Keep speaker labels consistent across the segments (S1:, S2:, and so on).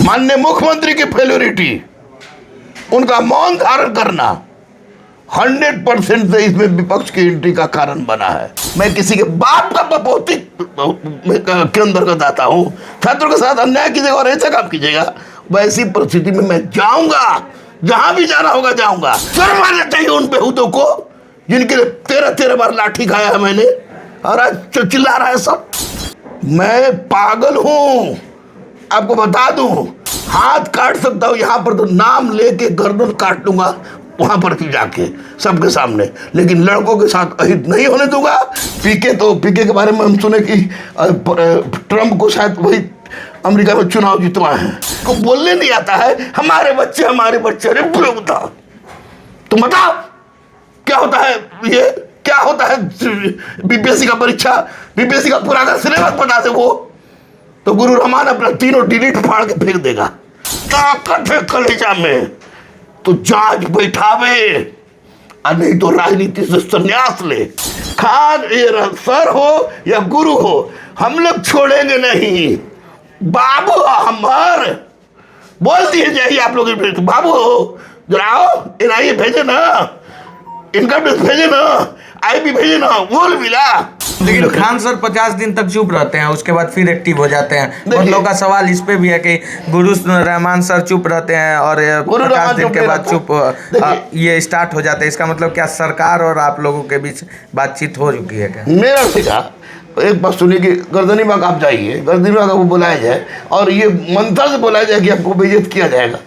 S1: माननीय मुख्यमंत्री की फेल्योरिटी, उनका मौन धारण करना 100% से इसमें विपक्ष की एंट्री का कारण बना है। मैं किसी के बाप का बपोती के अंतर्गत आता हूँ। छात्रों के साथ अन्याय कीजिएगा और ऐसा काम कीजिएगा, वैसी परिस्थिति में मैं जाऊंगा, जहां भी जाना होगा जाऊंगा। शर्म आना चाहिए उन बेहूदों को जिनके लिए 13 बार लाठी खाया है मैंने, और आज चिल्ला रहा है सब। मैं पागल हूं, आपको बता दूं। हाथ काट सकता हूं यहां पर, तो नाम लेके गर्दन काट लूंगा वहां पर भी जाके सबके सामने, लेकिन लड़कों के साथ अहित नहीं होने दूंगा। पीके के बारे में हम सुने कि ट्रंप को शायद वही अमेरिका में चुनाव जितवाए हैं, को बोलने नहीं आता है। हमारे बच्चे अरे बेवकूफ, तुम बताओ क्या होता है, ये क्या होता है बीपीएससी का परीक्षा, बीपीएससी का पुराना सिलेबस बता दे वो, तो गुरु रहमान अपना तीनों डिलीट फाड़ के फेंक देगा। ताकत है कलेजा में तो जांच बैठावे, और नहीं तो राजनीति से संन्यास ले। खान सर हो या गुरु हो, हम लोग छोड़ेंगे नहीं। बाबू हमार बोल दिए जाइए आप लोग, बाबू हो जरा आओ, एनआईए भेजे ना, इनकम टैक्स भेजे ना, आईबी भेजे ना, वो मिला।
S2: लेकिन खान सर 50 दिन तक चुप रहते हैं, उसके बाद फिर एक्टिव हो जाते हैं। बहुत लोगों का सवाल इस पे भी है कि गुरु रहमान सर चुप रहते हैं और 50 दिन के बाद चुप ये स्टार्ट हो जाते हैं। इसका मतलब क्या सरकार और आप लोगों के बीच बातचीत हो चुकी है क्या?
S1: मेरा सीखा एक बात सुनिए कि गर्दनी बाग आप जाइए, गर्दनी बाग आपको बुलाया जाए और ये मंत्र से बुलाया जाए कि आपको बेइज्जत किया जाएगा,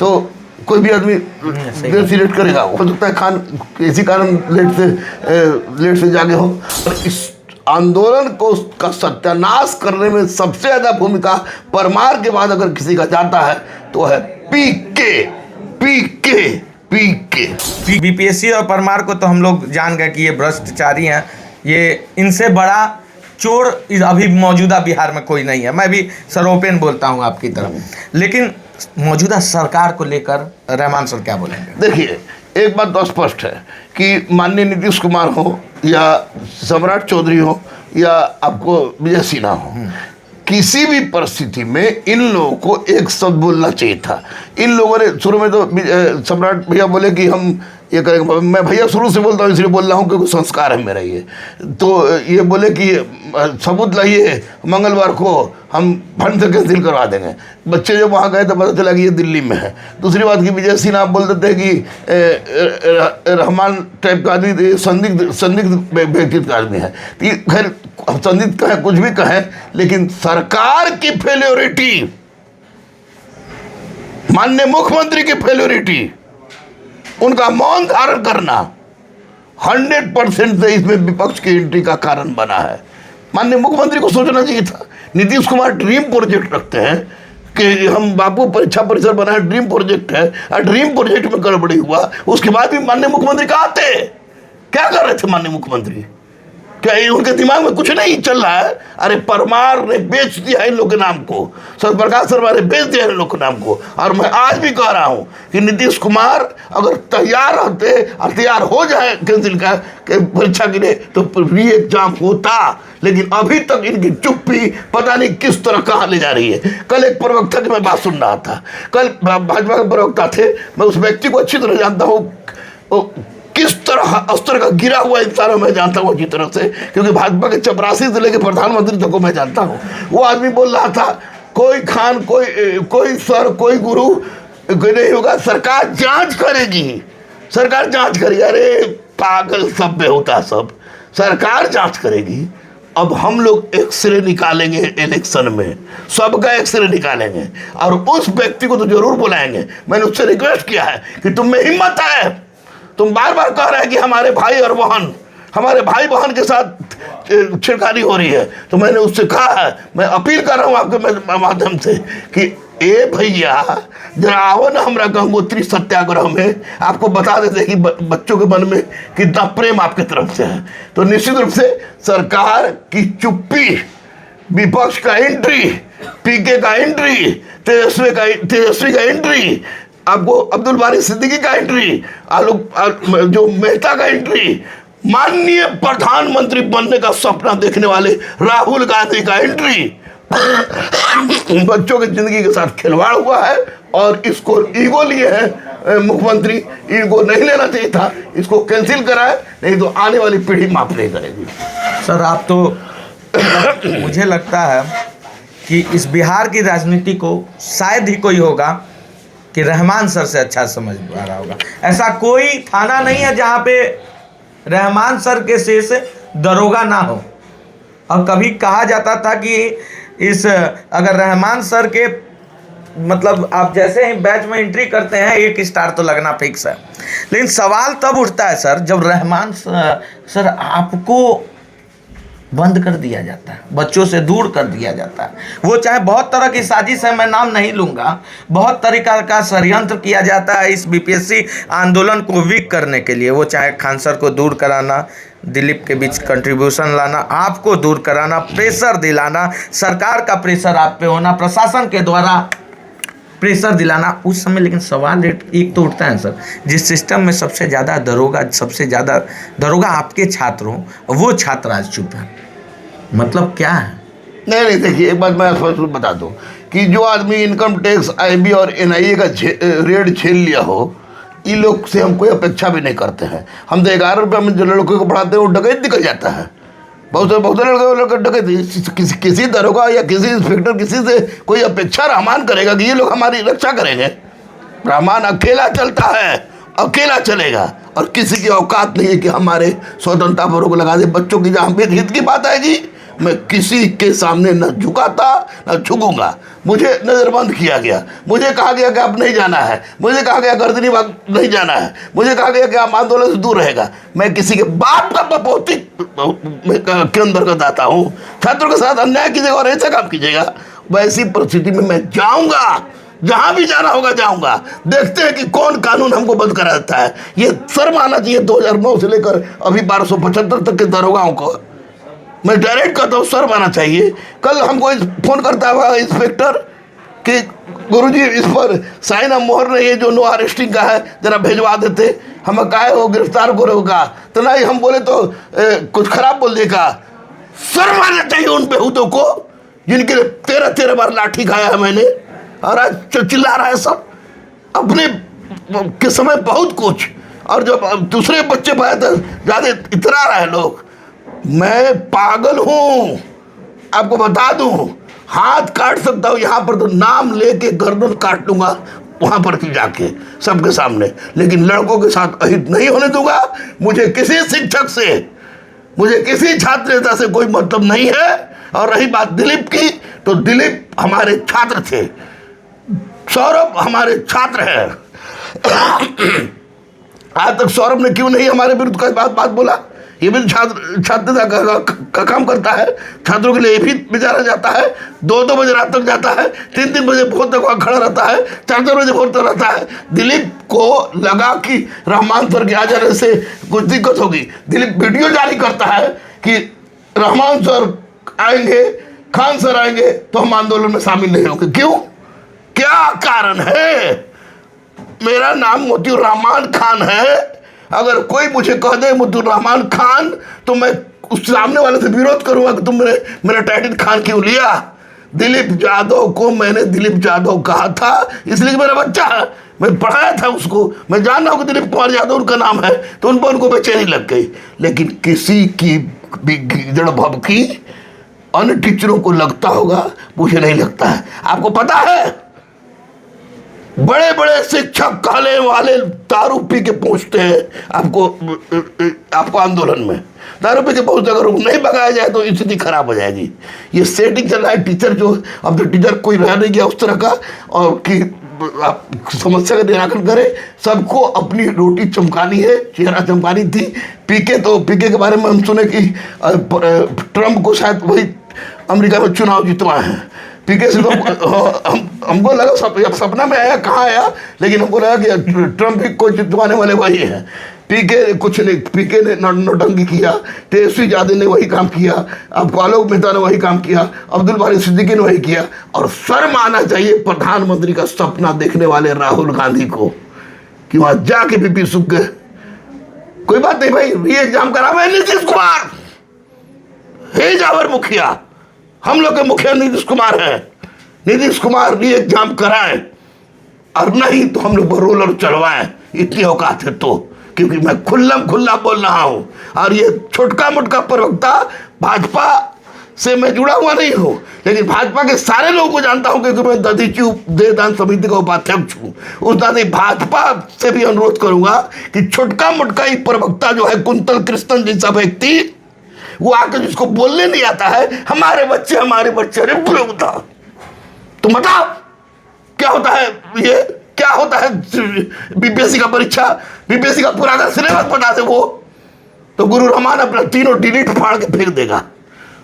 S1: तो कोई भी आदमी देर से लेट करेगा। हो सकता है खान इसी कारण लेट से जागे हो। और इस आंदोलन को का सत्यानाश करने में सबसे ज़्यादा भूमिका परमार के बाद अगर किसी का जाता है तो है पीके।
S2: बीपीएससी और परमार को तो हम लोग जान गए कि ये भ्रष्टाचारी हैं, ये इनसे बड़ा चोर अभी मौजूदा बिहार में कोई नहीं है। मैं भी सरोपेन बोलता हूँ आपकी तरफ, लेकिन मौजूदा सरकार को लेकर रहमान सर क्या बोलेंगे?
S1: देखिए, एक बात तो स्पष्ट है कि माननीय नीतीश कुमार हो या सम्राट चौधरी हो या आपको विजय सिन्हा हो, किसी भी परिस्थिति में इन लोगों को एक शब्द बोलना चाहिए था। इन लोगों ने शुरू में तो सम्राट भैया बोले कि हम ये करेंगे, मैं भैया शुरू से बोलता हूँ इसलिए बोल रहा हूँ क्योंकि संस्कार है मेरा ये। तो ये बोले कि सबूत लाइए, मंगलवार को हम फंड से कैंसिल करवा देंगे। बच्चे जब वहाँ गए तो पता चला कि ये दिल्ली में है। दूसरी बात कि विजय सिन्हा आप बोल देते हैं कि रहमान टाइप का आदमी संदिग्ध व्यक्तित्व का आदमी है। खैर संदिग्ध कहें कुछ भी कहें, लेकिन सरकार की फेल्योरिटी, माननीय मुख्यमंत्री की फेल्योरिटी, उनका मौन धारण करना 100% से इसमें विपक्ष की एंट्री का कारण बना है। माननीय मुख्यमंत्री को सोचना चाहिए था। नीतीश कुमार ड्रीम प्रोजेक्ट रखते हैं कि हम बापू परीक्षा परिसर बनाए, ड्रीम प्रोजेक्ट है, और ड्रीम प्रोजेक्ट में गड़बड़ी हुआ, उसके बाद भी माननीय मुख्यमंत्री कहाँ थे? क्या कर रहे थे माननीय मुख्यमंत्री? क्या उनके दिमाग में कुछ नहीं चल रहा है? अरे परमार ने बेच दिया इन लोग के नाम को, सत्यप्रकाश शर्मा ने बेच दिया इन लोग के नाम को। और मैं आज भी कह रहा हूं कि नीतीश कुमार अगर तैयार रहते और तैयार हो जाए कैंसिल का परीक्षा के लिए तो री एग्जाम होता, लेकिन अभी तक इनकी चुप्पी पता नहीं किस तरह कहाँ ले जा रही है। कल एक प्रवक्ता की मैं बात सुन रहा था, कल भाजपा के प्रवक्ता थे, मैं उस व्यक्ति को अच्छी तरह जानता हूँ, किस तरह अस्त्र का गिरा हुआ इंसान मैं जानता हूँ अच्छी तरह से, क्योंकि भाजपा के चपरासी से लेकर प्रधानमंत्री तक को मैं जानता हूँ। वो आदमी बोल रहा था कोई खान कोई सर कोई गुरु नहीं होगा, सरकार जांच करेगी, सरकार जांच करेगी। अरे पागल सब बेहोता सब, सरकार जांच करेगी। अब हम लोग एक्सरे निकालेंगे इलेक्शन में, सबका एक्सरे निकालेंगे और उस व्यक्ति को तो जरूर बुलाएंगे। मैंने उससे रिक्वेस्ट किया है कि तुम में हिम्मत है, तुम बार बार कह रहे हैं कि हमारे भाई और बहन, हमारे भाई बहन के साथ छिड़खानी हो रही है, तो मैंने उससे कहा है, मैं अपील कर रहा हूँ आपके माध्यम से कि ए भैया जरा आओ ना हमारा गंगोत्री सत्याग्रह में, आपको बता देते कि बच्चों के मन में कितना प्रेम आपकी तरफ से है। तो निश्चित रूप से सरकार की चुप्पी, विपक्ष का एंट्री, पीके का एंट्री, तेजस्वी का एंट्री, आपको अब्दुल बारी सिद्दीकी का एंट्री, जो मेहता का एंट्री, माननीय प्रधानमंत्री बनने का सपना देखने वाले राहुल गांधी का एंट्री, बच्चों की जिंदगी के साथ खिलवाड़ हुआ है और इसको ईगो लिए है मुख्यमंत्री। इनको नहीं लेना चाहिए था, इसको कैंसिल कराए, नहीं तो आने वाली पीढ़ी माफ नहीं करेगी।
S2: सर आप तो मुझे लगता है कि इस बिहार की राजनीति को शायद ही कोई होगा कि रहमान सर से अच्छा समझ पा रहा होगा। ऐसा कोई थाना नहीं है जहाँ पे रहमान सर के शेष दरोगा ना हो। और कभी कहा जाता था कि इस अगर रहमान सर के मतलब आप जैसे ही बैच में एंट्री करते हैं 1 स्टार तो लगना फिक्स है। लेकिन सवाल तब उठता है सर जब रहमान सर आपको बंद कर दिया जाता है, बच्चों से दूर कर दिया जाता है। वो चाहे बहुत तरह की साजिश है, मैं नाम नहीं लूँगा, बहुत तरीका का षड्यंत्र किया जाता है इस बीपीएससी आंदोलन को वीक करने के लिए। वो चाहे खान सर को दूर कराना, दिलीप के बीच कंट्रीब्यूशन लाना, आपको दूर कराना, प्रेशर दिलाना, सरकार का प्रेशर आप पे होना, प्रशासन के द्वारा प्रेशर दिलाना उस समय। लेकिन सवाल एक तो उठता है सर, जिस सिस्टम में सबसे ज़्यादा दरोगा आपके छात्र हों, वो छात्र आज चुप हैं, मतलब क्या है?
S1: नहीं, देखिए एक बात मैं स्पष्ट बता दूं कि जो आदमी इनकम टैक्स, आईबी और एनआईए का रेड झेल लिया हो, इन लोग से हम कोई अपेक्षा भी नहीं करते हैं। हम तो 11 रुपये में जो लड़कों को पढ़ाते हैं वो डकैत निकल जाता है। बहुत लड़के डकैत, किसी दरोगा या किसी इंस्पेक्टर किसी से कोई अपेक्षा रहमान करेगा कि ये लोग हमारी रक्षा करेंगे? रहमान अकेला चलता है, अकेला चलेगा, और किसी की औकात नहीं है कि हमारे स्वतंत्रता पर रोक लगा दे। बच्चों की जहाँ पे हित की बात आएगी, मैं किसी के सामने न झुकाता न झुकूंगा। मुझे नज़रबंद किया गया, मुझे कहा गया कि आप नहीं जाना है, मुझे कहा गया गर्दनी बाग नहीं जाना है, मुझे कहा गया कि आप आंदोलन से दूर रहेगा। मैं किसी के बाप का बपौती के अंतर्गत आता हूँ। छात्रों के साथ अन्याय कीजिएगा और ऐसा काम कीजिएगा, वैसी परिस्थिति में मैं जाऊँगा, जहाँ भी जाना होगा जाऊँगा। देखते हैं कि कौन कानून हमको बंद करा देता है। ये शर्म आना चाहिए 2009 से लेकर अभी 1275 तक के दरोगाओं को। मैं डायरेक्ट कहता हूँ, शर्म आना चाहिए। कल हमको फ़ोन करता हुआ इंस्पेक्टर कि गुरुजी इस पर साइन मोहर नहीं है जो नो अरेस्टिंग का है, जरा भेजवा देते। हम कहा हो गिरफ्तार को रोका तो नहीं, हम बोले तो कुछ खराब बोल देगा। शर्म आना चाहिए उन बेहूदों को जिनके लिए 13 बार लाठी खाया है मैंने, और आज चिल्ला रहा है सब अपने के समय बहुत कुछ। और जब दूसरे बच्चे पाए तो ज़्यादा इतरा रहे लोग। मैं पागल हूँ, आपको बता दूँ, हाथ काट सकता हूँ यहाँ पर तो नाम लेके गर्दन काट लूँगा वहाँ पर जाके सबके सामने, लेकिन लड़कों के साथ अहित नहीं होने दूंगा। मुझे किसी शिक्षक से, मुझे किसी छात्र नेता से कोई मतलब नहीं है। और रही बात दिलीप की, तो दिलीप हमारे छात्र थे, सौरभ हमारे छात्र हैं। आज तक सौरभ ने क्यों नहीं हमारे विरुद्ध कोई बात बोला? ये भी छात्रता का काम करता है, छात्रों के लिए भी बेचारा जाता है, 2-2 बजे रात तक जाता है, 3-3 बजे भोर तक वहाँ खड़ा रहता है, 4-4 बजे भोर तक रहता है। दिलीप को लगा कि रहमान सर के आ जाने से कुछ दिक्कत होगी। दिलीप वीडियो जारी करता है कि रहमान सर आएंगे, खान सर आएंगे तो हम आंदोलन में शामिल नहीं होंगे। क्यों? क्या कारण है? मेरा नाम मोतीउर रहमान खान है। अगर कोई मुझे कह दे मोतीउर रहमान खान, तो मैं उस सामने वाले से विरोध करूंगा कि तुमने मेरा टाइटल खान क्यों लिया। दिलीप यादव को मैंने दिलीप यादव कहा था इसलिए कि मेरा बच्चा है, मैं पढ़ाया था उसको, मैं जान रहा हूँ कि दिलीप कुमार यादव उनका नाम है, तो उन पर उनको बेचैनी लग गई। लेकिन किसी की भी गिदड़ भभकी अन्य टीचरों को लगता होगा, मुझे नहीं लगता है। आपको पता है, बड़े बड़े शिक्षक कहने वाले दारू पी के पहुंचते हैं आपको आंदोलन में, दारू पी के पहुंचते। अगर नहीं भगाया जाए तो स्थिति खराब हो जाएगी। ये सेटिंग चल रहा है। टीचर जो अब तो टीचर कोई रह नहीं गया उस तरह का, और कि आप समस्या का निराकरण करे। सबको अपनी रोटी चमकानी है, चेहरा चमकानी थी। पीके के बारे में हम सुने कि ट्रम्प को शायद वही अमेरिका में चुनाव जितवाए हैं। पीके से तो हमको लगा सपना में आया, कहाँ आया, लेकिन हमको लगा कि ट्रम्प को जितवाने वाले वही हैं। पीके कुछ नहीं, पीके ने नौटंकी किया, तेजस्वी यादव ने वही काम किया, अब आलोक मेहता ने वही काम किया, अब्दुल बारी सिद्दीकी ने वही किया। और शर्म आना चाहिए प्रधानमंत्री का सपना देखने वाले राहुल गांधी को कि वहाँ जाके बीपी सूख गए। कोई बात नहीं भाई, री एग्जाम करा हुआ है नीतीश कुमार, हे जावर मुखिया, हम लोग के मुखिया नीतीश कुमार हैं। नीतीश कुमार री एग्जाम कराएं और नहीं तो हम लोग रोलर चलवाएं, इतनी औकात है तो, क्योंकि मैं खुल्ला बोल रहा हूं। और ये छोटका मोटका प्रवक्ता भाजपा से मैं जुड़ा हुआ नहीं हूं, लेकिन भाजपा के सारे लोगों को जानता हूं, क्योंकि मैं दधीची देवदान समिति का उपाध्यक्ष हूं। उस दादी भाजपा से भी अनुरोध करूंगा कि छोटका मोटका ही प्रवक्ता जो है कुंतल कृष्णन जैसा व्यक्ति, वो आकर जिसको बोलने नहीं आता है, हमारे बच्चे अरे प्रवक्ता, तो बताओ क्या होता है, ये क्या होता है बीपीएससी का परीक्षा, बीपीएससी का पूरा अगर सिलेबस बता दे वो, तो गुरु रहमान अपना तीनों डिलीट फाड़ के फेंक देगा।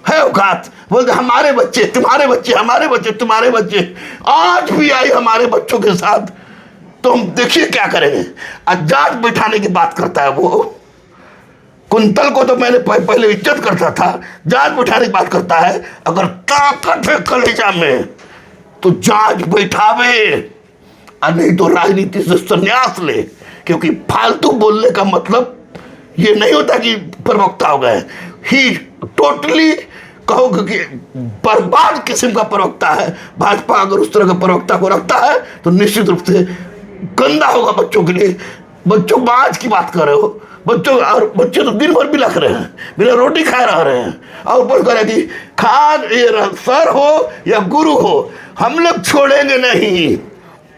S1: है औकात, बोलते हमारे बच्चे तुम्हारे बच्चे, हमारे बच्चे तुम्हारे बच्चे, आज भी आई हमारे बच्चों के साथ, तो हम देखिए क्या करेंगे। आज जांच बैठाने की बात करता है वो। कुंतल को तो मैंने पहले इज्जत करता था, जांच बैठाने की बात करता है। अगर ताकत है कलेजा में तो जांच बैठावे, और नहीं तो राजनीति से संन्यास ले, क्योंकि फालतू बोलने का मतलब ये नहीं होता कि प्रवक्ता हो गए। ही टोटली कहोगे कि बर्बाद किस्म का प्रवक्ता है। भाजपा अगर उस तरह का प्रवक्ता को रखता है तो निश्चित रूप से गंदा होगा बच्चों के लिए। बच्चों आज की बात कर रहे हो, बच्चों, और बच्चे तो दिन भर भी लग रहे हैं, बिना रोटी खाए रह रहे हैं, और ऊपर कह रहे कि खान ये सर हो या गुरु हो, हम लोग छोड़ेंगे नहीं।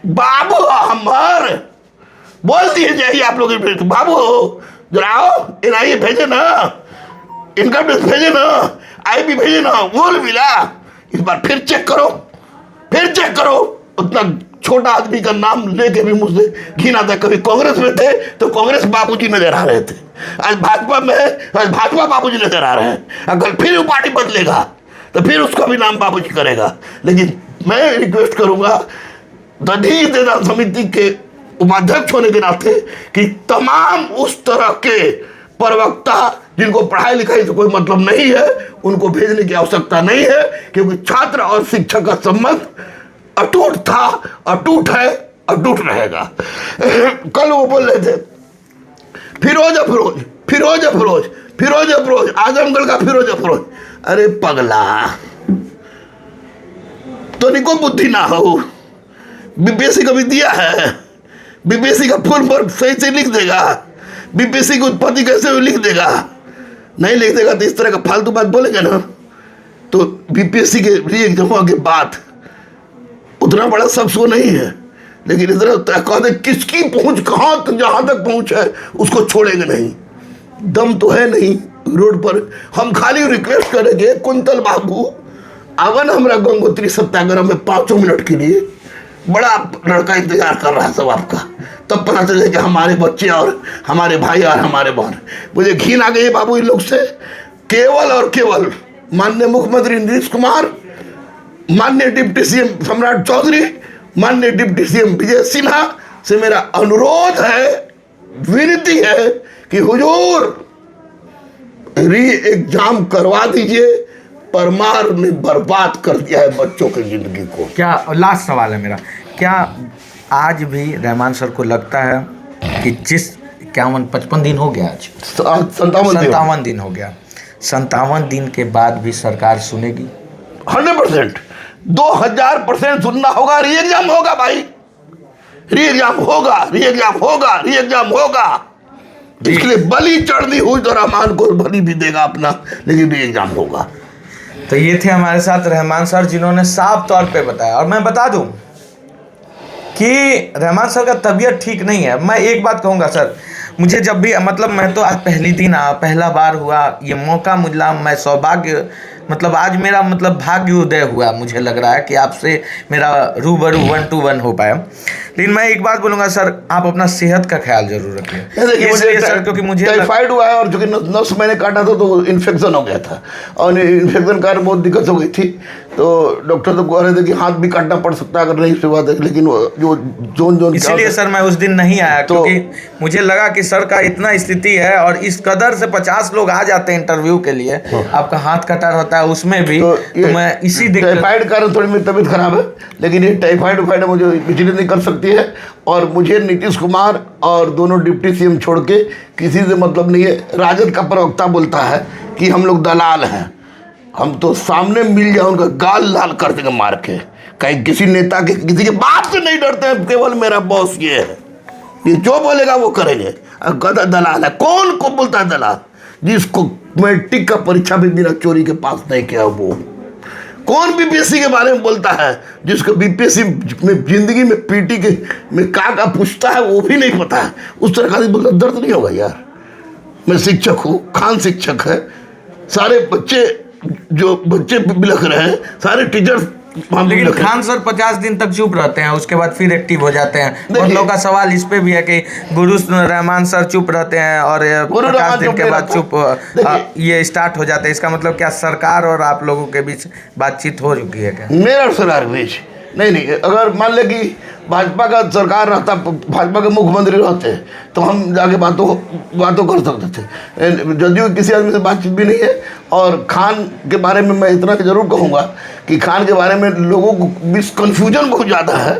S1: बाबू हमार बोल दिए जाइए आप लोग, बाबू जरा आओ, एनआईए भेजे ना, इनकम टैक्स भेजे ना, आईबी भेजे ना, वो मिला, इस बार फिर चेक करो। उतना छोटा आदमी का नाम लेके भी मुझसे घिन आता है। कभी कांग्रेस में थे तो कांग्रेस बाबूजी नजर आ रहे थे, आज भाजपा में आज भाजपा बाबूजी नजर आ रहे हैं। अगर फिर वो पार्टी बदलेगा तो फिर उसका भी नाम बाबूजी करेगा। लेकिन मैं रिक्वेस्ट करूंगा दधीची देवदान समिति के उपाध्यक्ष होने के नाते कि तमाम उस तरह के प्रवक्ता जिनको पढ़ाई लिखाई से कोई मतलब नहीं है, उनको भेजने की आवश्यकता नहीं है, क्योंकि छात्र और शिक्षक का संबंध अटूट था, अटूट है, अटूट रहेगा। कल वो बोल रहे थे फिरोज अफरोज, आजमगढ़ का फिरोज अफरोज। अरे पगला, तो निको बुद्धि ना हो, बीपीएससी का भी दिया है, बीपीएससी का फुल फॉर्म सही से लिख देगा, बीपीएससी की उत्पत्ति कैसे वो लिख देगा। नहीं लिख देगा तो इस तरह का फालतू बात बोलेगा ना, तो बीपीएससी के री एग्जाम के बाद उतना बड़ा शख्स वो नहीं है, लेकिन इधर कहते किसकी पहुंच कहाँ तक, जहां तक पहुंच है उसको छोड़ेंगे नहीं। दम तो है नहीं रोड पर। हम खाली रिक्वेस्ट करेंगे कुंतल बाबू आवन हमारा गंगोत्री सत्याग्रह में 5 मिनट के लिए, बड़ा लड़का इंतजार कर रहा है सब आपका, तब पता चले कि हमारे बच्चे और हमारे भाई और हमारे बहन। मुझे घिन आ गई है बाबू इन लोग से। केवल और केवल माननीय मुख्यमंत्री नीतीश कुमार, माननीय डिप्टी सीएम सम्राट चौधरी, माननीय डिप्टी सीएम विजय सिन्हा से मेरा अनुरोध है, विनती है कि हुजूर री एग्जाम करवा दीजिए। परमार ने बर्बाद कर दिया है बच्चों की जिंदगी को।
S2: क्या लास्ट सवाल है मेरा, क्या आज भी रहमान सर को लगता है कि जिस 55 दिन हो गया, आज 57 दिन हो गया, 57 दिन के बाद भी सरकार सुनेगी?
S1: 100%, 2000% सुनना होगा। री एग्जाम होगा भाई, री एग्जाम होगा। इसके लिए बलि चढ़नी हुई तो रहमान को बलि भी देगा अपना, लेकिन री एग्जाम होगा।
S2: तो ये थे हमारे साथ रहमान सर, जिन्होंने साफ तौर पे बताया। और मैं बता दूं कि रहमान सर का तबीयत ठीक नहीं है। मैं एक बात कहूँगा सर, मुझे जब भी मतलब मैं तो आज पहला बार हुआ ये मौका मिला, मैं सौभाग्य मतलब आज मेरा मतलब भाग्य उदय हुआ, मुझे लग रहा है कि आपसे मेरा रूबरू 1-to-1 हो पाया। लेकिन मैं एक बात बोलूँगा सर, आप अपना सेहत का ख्याल जरूर रखिए। इसलिए सर क्योंकि मुझे
S1: टाइफाइड हुआ है और जो कि नस मैंने काटा था तो इन्फेक्शन हो गया था, और इन्फेक्शन कारण बहुत दिक्कत हो गई थी। तो डॉक्टर तो कह रहे थे कि हाथ भी काटना पड़ सकता है अगर नहीं सेवा दे, लेकिन जो जोन
S2: इसीलिए सर मैं उस दिन नहीं आया, तो क्योंकि मुझे लगा कि सर का इतना स्थिति है और इस कदर से 50 लोग आ जाते हैं इंटरव्यू के लिए, आपका हाथ कटा रहता है उसमें भी, तो मैं इसी
S1: टाइफाइड कारण थोड़ी मेरी तबीयत खराब है, लेकिन ये टाइफाइड मुझे बिजली नहीं कर सकती है। और मुझे नीतीश कुमार और दोनों डिप्टी सीएम छोड़ के किसी से मतलब नहीं है। राजद का प्रवक्ता बोलता है कि हम लोग दलाल हैं, हम तो सामने मिल जाए उनका गाल लाल कर देंगे मार के। कहीं किसी नेता के किसी के बात से नहीं डरते हैं, केवल मेरा बॉस ये है, ये जो बोलेगा वो करेंगे। गधा दलाल है। कौन को बोलता है दलाल? जिसको मैट्रिक का परीक्षा भी बिना चोरी के पास नहीं किया वो। कौन बीपीएससी के बारे में बोलता है? जिसको बीपीएससी में जिंदगी में पीटी के में का पूछता है वो भी नहीं पता है। उस तरह का बोलता दर्द नहीं होगा यार। मैं शिक्षक हूँ, खान शिक्षक है, सारे बच्चे जो बच्चे बिलख रहे हैं, सारे टीचर्स।
S2: लेकिन खान सर 50 दिन तक चुप रहते हैं, उसके बाद फिर एक्टिव हो जाते हैं। बहुत लोगों का सवाल इस पे भी है कि गुरुस रहमान सर चुप रहते हैं और 50 दिन के बाद चुप ये स्टार्ट हो जाते हैं। इसका मतलब क्या सरकार और आप लोगों के बीच बातचीत हो चुकी है क्या? मेरा
S1: सरकार के बीच नहीं, अगर मान ले कि भाजपा का सरकार रहता, भाजपा के मुख्यमंत्री रहते तो हम जाके बातों कर सकते थे। जदयू किसी आदमी से बातचीत भी नहीं है। और खान के बारे में मैं इतना जरूर कहूँगा कि खान के बारे में लोगों को मिसकन्फ्यूजन बहुत ज़्यादा है,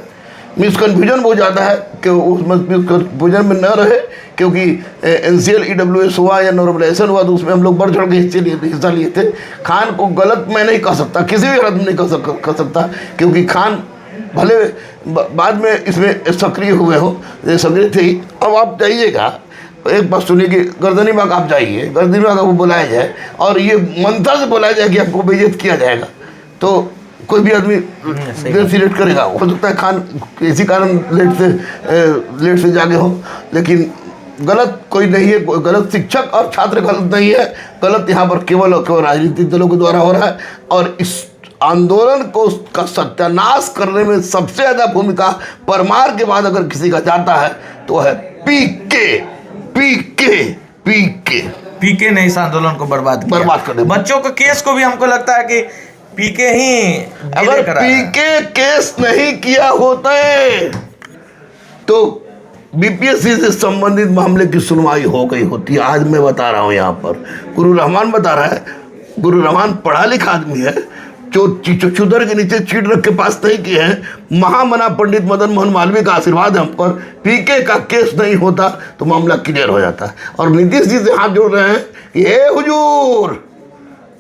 S1: कि उस मिसकन्फ्यूजन में न रहे। क्योंकि NCL EWS हुआ या नॉर्मलाइजेशन हुआ तो उसमें हम लोग बढ़ चढ़ के हिस्सा लिए थे। खान को गलत मैं नहीं कह सकता, किसी भी हालत में नहीं कह सकता, क्योंकि खान भले बाद में इसमें सक्रिय हुए हो, सक्रिय थे ही। अब आप जाइएगा, एक बात सुनिए कि गर्दनी बाग आप जाइए, गर्दनी बाग आपको बुलाया जाए और ये मंत्र से बुलाया जाए कि आपको बेइज्जत किया जाएगा, तो कोई भी आदमी लेट करेगा। हो सकता है खान इसी कारण लेट से जागे हो, लेकिन गलत कोई नहीं है। गलत शिक्षक और छात्र गलत नहीं है। गलत यहाँ पर केवल और केवल राजनीतिक दलों के द्वारा हो रहा है। और इस आंदोलन को का सत्यानाश करने में सबसे ज़्यादा भूमिका परमार के बाद अगर किसी का जाता है तो है पीके
S2: ने इस आंदोलन को बर्बाद कर दिया। बच्चों के केस को भी हमको लगता है कि पीके ही,
S1: अगर पीके केस नहीं किया होते तो बीपीएससी से संबंधित मामले की सुनवाई हो गई होती। आज मैं बता रहा हूँ, यहाँ पर गुरु रहमान बता रहा है। गुरु रहमान पढ़ा लिखा आदमी है, जो चुदर के नीचे चीट रख के पास नहीं किए हैं। महामना पंडित मदन मोहन मालवीय का आशीर्वाद है हम पर। पीके का केस नहीं होता तो मामला क्लियर हो जाता। और नीतीश जी से हाथ जोड़ रहे हैं कि हे हुजूर,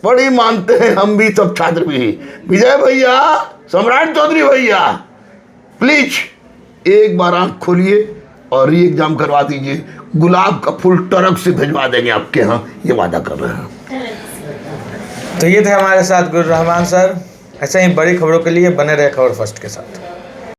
S1: बड़ी मानते हैं हम भी, सब छात्र भी। विजय भैया, सम्राट चौधरी भैया, प्लीज एक बार आंख खोलिए और री एग्जाम करवा दीजिए। गुलाब का फूल ट्रक से भिजवा देंगे आपके यहाँ, ये वादा कर रहे हैं।
S2: तो ये थे हमारे साथ गुरु रहमान सर। ऐसे ही बड़ी खबरों के लिए बने रहे खबर फर्स्ट के साथ।